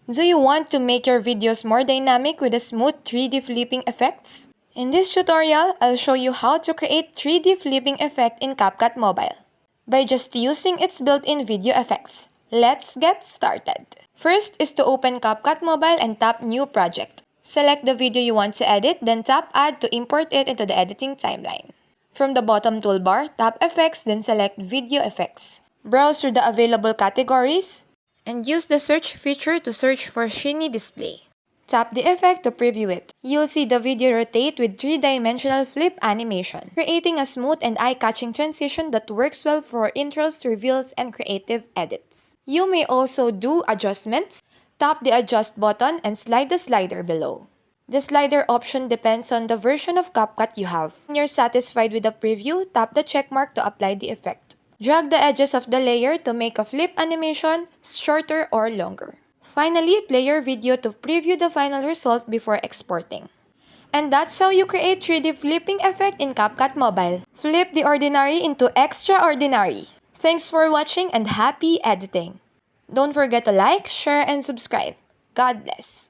Do you want to make your videos more dynamic with a smooth 3D flipping effects? In this tutorial, I'll show you how to create 3D flipping effect in CapCut Mobile by just using its built-in video effects. Let's get started. First is to open CapCut Mobile and tap New Project. Select the video you want to edit, then tap Add to import it into the editing timeline. From the bottom toolbar, tap Effects, then select Video Effects. Browse through the available categories and use the search feature to search for shiny display. Tap the effect to preview it. You'll see the video rotate with 3-dimensional flip animation, creating a smooth and eye-catching transition that works well for intros, reveals, and creative edits. You may also do adjustments. Tap the Adjust button and slide the slider below. The slider option depends on the version of CapCut you have. When you're satisfied with the preview, tap the checkmark to apply the effect. Drag the edges of the layer to make a flip animation shorter or longer. Finally, play your video to preview the final result before exporting. And that's how you create 3D flipping effect in CapCut Mobile. Flip the ordinary into extraordinary. Thanks for watching and happy editing! Don't forget to like, share, and subscribe. God bless!